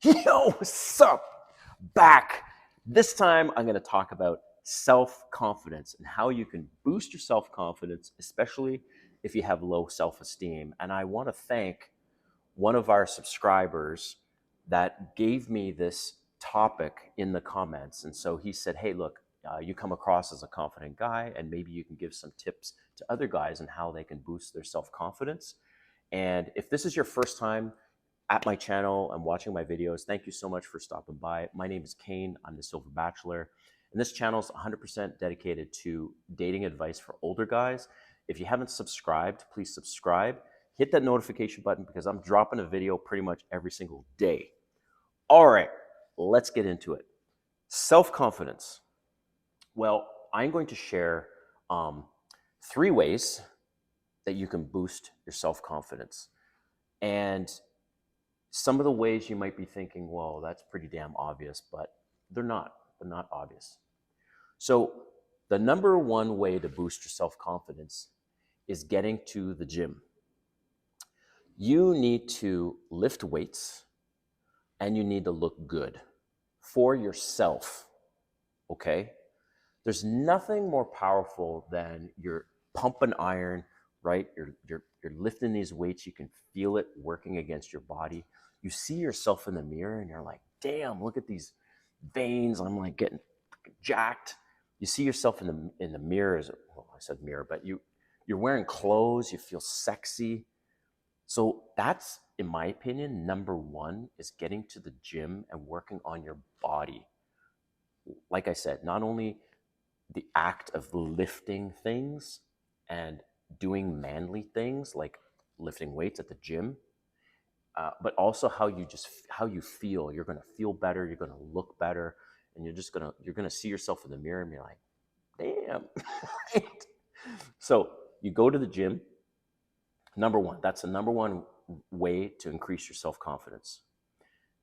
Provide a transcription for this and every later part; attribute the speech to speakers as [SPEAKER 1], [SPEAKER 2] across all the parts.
[SPEAKER 1] Yo, what's up? Back. This time I'm going to talk about self-confidence and how you can boost your self-confidence, especially if you have low self-esteem. And I want to thank one of our subscribers that gave me this topic in the comments. And so he said, hey, look, you come across as a confident guy, and maybe you can give some tips to other guys on how they can boost their self-confidence. And if this is your first time at my channel and watching my videos, thank you so much for stopping by. My name is Kane. I'm the Silver Bachelor. And this channel is 100% dedicated to dating advice for older guys. If you haven't subscribed, please subscribe. Hit that notification button because I'm dropping a video pretty much every single day. All right, let's get into it. Self-confidence. Well, I'm going to share 3 ways that you can boost your self-confidence. And some of the ways you might be thinking, well, that's pretty damn obvious, but they're not. They're not obvious. So the number one way to boost your self-confidence is getting to the gym. You need to lift weights and you need to look good for yourself, okay? There's nothing more powerful than you're pumping iron, right? You're lifting these weights. You can feel it working against your body. You see yourself in the mirror and you're like, damn, look at these veins. I'm like getting jacked. You see yourself in the mirror. Well, I said mirror, but you're wearing clothes. You feel sexy. So that's, in my opinion, number one is getting to the gym and working on your body. Like I said, not only the act of lifting things and doing manly things like lifting weights at the gym, but also how you feel. You're going to feel better. You're going to look better, and you're going to see yourself in the mirror and be like, damn. Right? So you go to the gym. Number one, that's the number one way to increase your self-confidence.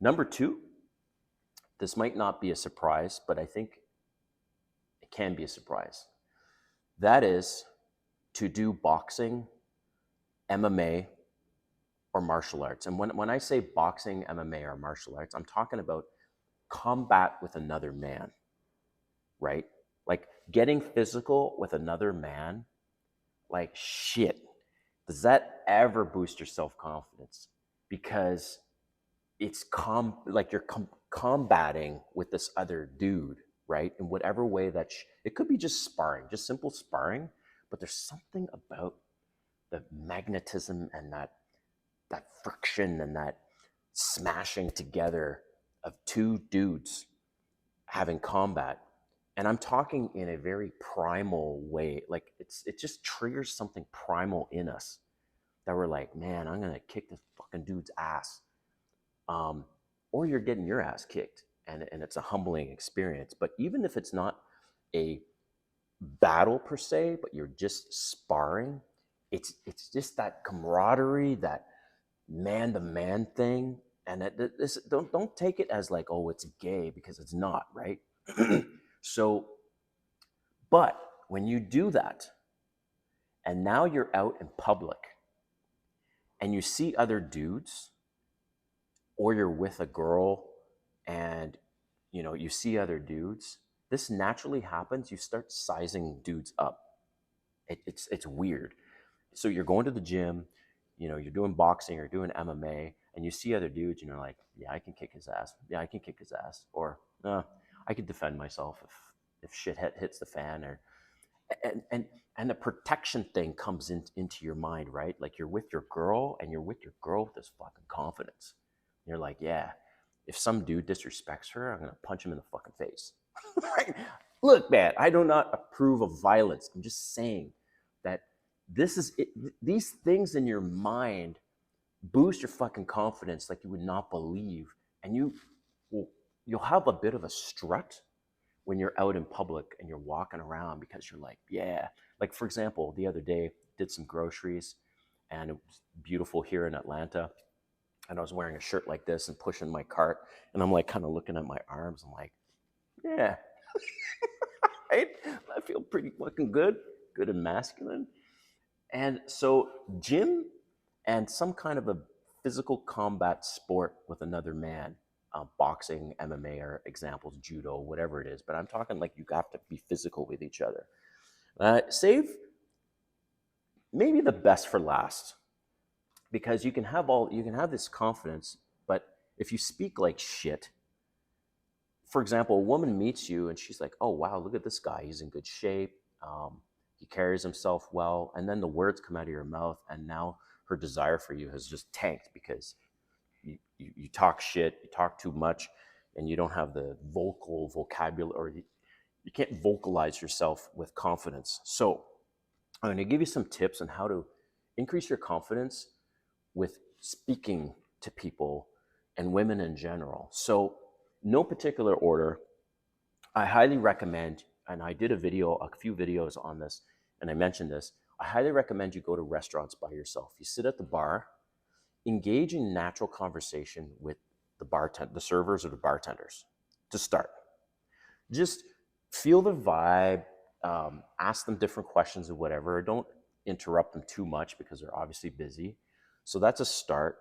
[SPEAKER 1] Number two, this might not be a surprise, but I think it can be a surprise. That is to do boxing, MMA, or martial arts. And when I say boxing, MMA, or martial arts, I'm talking about combat with another man, right? Like getting physical with another man, like shit. Does that ever boost your self-confidence? Because it's like you're combating with this other dude, right? In whatever way it could be just sparring, just simple sparring, but there's something about the magnetism and that friction and that smashing together of two dudes having combat. And I'm talking in a very primal way. Like it just triggers something primal in us that we're like, man, I'm gonna kick this fucking dude's ass. Or you're getting your ass kicked, and it's a humbling experience. But even if it's not a battle per se, but you're just sparring, it's just that camaraderie, that man-to-man thing. And don't take it as like, oh, it's gay, because it's not, right? So, but when you do that, and now you're out in public, and you see other dudes, or you're with a girl, and you see other dudes, this naturally happens. You start sizing dudes up. It's weird. So you're going to the gym, you're doing boxing or doing MMA, and you see other dudes, and you're like, yeah, I can kick his ass. Yeah, I can kick his ass. Or I could defend myself if shit hits the fan. Or and the protection thing comes into your mind, right? Like you're with your girl, and you're with your girl with this fucking confidence. You're like, yeah, if some dude disrespects her, I'm gonna punch him in the fucking face. Right? Look, man, I do not approve of violence. I'm just saying that these things in your mind boost your fucking confidence like you would not believe, and you'll have a bit of a strut when you're out in public and you're walking around, because you're like, yeah. Like, for example, the other day, did some groceries, and it was beautiful here in Atlanta, and I was wearing a shirt like this and pushing my cart, and I'm like kind of looking at my arms. I'm like, yeah, right? I feel pretty fucking good and masculine. And so gym and some kind of a physical combat sport with another man, boxing, MMA are examples, judo, whatever it is. But I'm talking like you have to be physical with each other. Save maybe the best for last, because you can have this confidence, but if you speak like shit, for example, a woman meets you and she's like, "Oh wow, look at this guy. He's in good shape. He carries himself well." And then the words come out of your mouth, and now her desire for you has just tanked because you talk shit, you talk too much, and you don't have the vocal vocabulary, or you can't vocalize yourself with confidence. So I'm going to give you some tips on how to increase your confidence with speaking to people and women in general. So, no particular order, I highly recommend, and I did a few videos on this, and I mentioned this. I highly recommend you go to restaurants by yourself. You sit at the bar, engage in natural conversation with the servers or the bartenders to start. Just feel the vibe, ask them different questions or whatever. Don't interrupt them too much because they're obviously busy. So that's a start.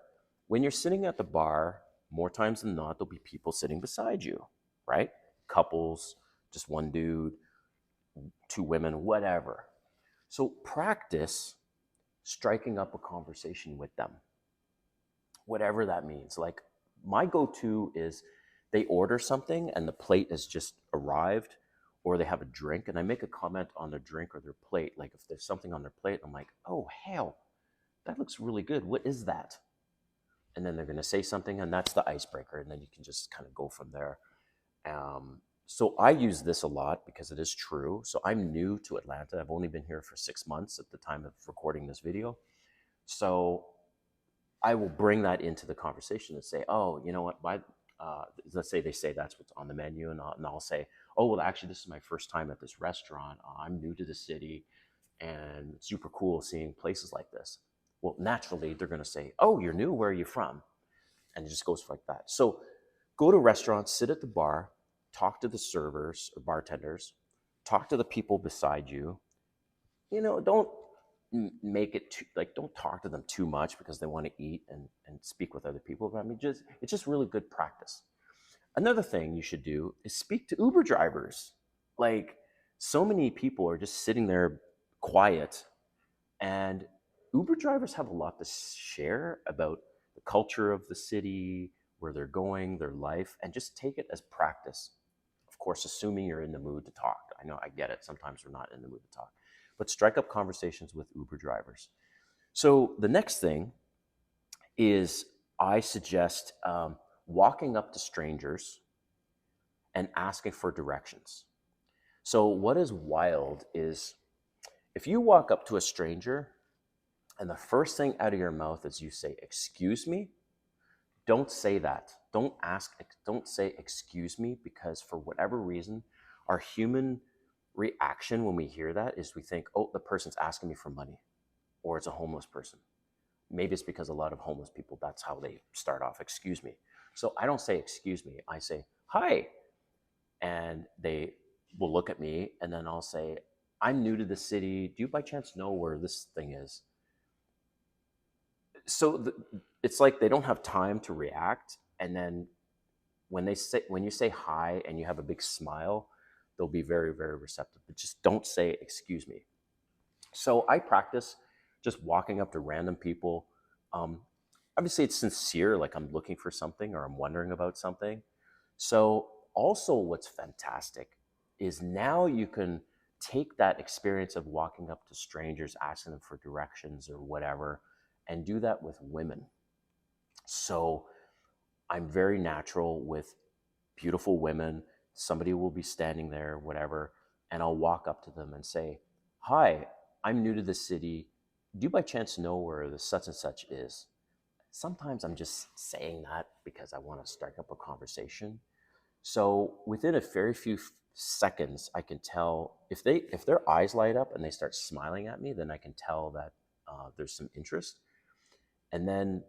[SPEAKER 1] When you're sitting at the bar, more times than not, there'll be people sitting beside you, right? Couples, just one dude, two women, whatever. So practice striking up a conversation with them, whatever that means. Like my go-to is they order something and the plate has just arrived, or they have a drink and I make a comment on their drink or their plate. Like if there's something on their plate, I'm like, "Oh, hell, that looks really good. What is that?" And then they're going to say something, and that's the icebreaker. And then you can just kind of go from there. So I use this a lot because it is true. So I'm new to Atlanta. I've only been here for 6 months at the time of recording this video. So I will bring that into the conversation and say, "Oh, you know what? Let's say they say that's what's on the menu," and I'll say, "Oh, well, actually, this is my first time at this restaurant. I'm new to the city, and it's super cool seeing places like this." Well, naturally, they're going to say, "Oh, you're new. Where are you from?" And it just goes like that. So go to restaurants, sit at the bar, talk to the servers or bartenders, talk to the people beside you. Don't make it too, like, don't talk to them too much because they want to eat and speak with other people. But I mean, it's just really good practice. Another thing you should do is speak to Uber drivers. Like, so many people are just sitting there quiet, and Uber drivers have a lot to share about the culture of the city, where they're going, their life, and just take it as practice. Of course, assuming you're in the mood to talk. I know, I get it. Sometimes we're not in the mood to talk, but strike up conversations with Uber drivers. So the next thing is I suggest walking up to strangers and asking for directions. So what is wild is if you walk up to a stranger and the first thing out of your mouth is you say, "Excuse me," don't say that. Don't say "excuse me," because for whatever reason, our human reaction when we hear that is we think, "Oh, the person's asking me for money," or it's a homeless person. Maybe it's because a lot of homeless people, that's how they start off, "Excuse me." So I don't say "excuse me." I say, "Hi." And they will look at me, and then I'll say, "I'm new to the city. Do you by chance know where this thing is?" So it's like they don't have time to react. And then when you say hi and you have a big smile, they'll be very, very receptive. But just don't say "excuse me." So I practice just walking up to random people. Um, Obviously, it's sincere, like I'm looking for something or I'm wondering about something. So, also, what's fantastic is now you can take that experience of walking up to strangers, asking them for directions or whatever, and do that with women. So, I'm very natural with beautiful women. Somebody will be standing there, whatever, and I'll walk up to them and say, "Hi, I'm new to the city. Do you by chance know where the such and such is?" Sometimes I'm just saying that because I want to strike up a conversation. So within a very few seconds, I can tell if their eyes light up and they start smiling at me, then I can tell that there's some interest. And then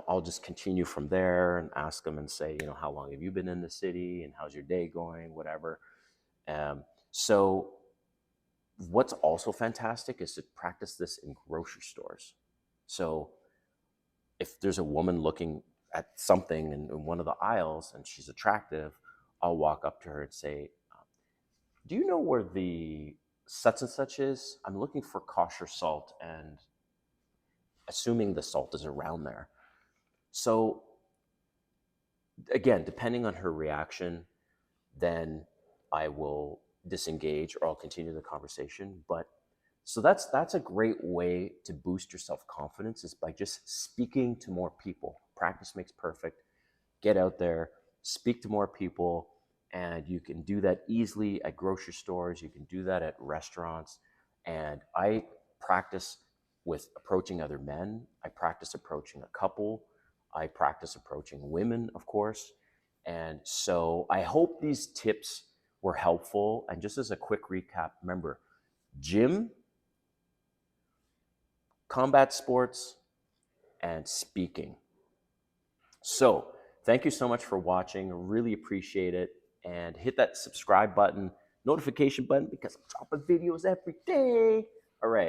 [SPEAKER 1] I'll just continue from there and ask them and say, "How long have you been in the city and how's your day going, whatever." Um, so what's also fantastic is to practice this in grocery stores. So if there's a woman looking at something in one of the aisles and she's attractive, I'll walk up to her and say, do you know where the such and such is? I'm looking for kosher salt and assuming the salt is around there. So again, depending on her reaction, then I will disengage or I'll continue the conversation. But so that's a great way to boost your self-confidence is by just speaking to more people. Practice makes perfect. Get out there, speak to more people, and you can do that easily at grocery stores. You can do that at restaurants. And I practice with approaching other men. I practice approaching a couple. I practice approaching women, of course. And so I hope these tips were helpful. And just as a quick recap, remember, gym, combat sports, and speaking. So thank you so much for watching. Really appreciate it. And hit that subscribe button, notification button, because I'm dropping videos every day. All right.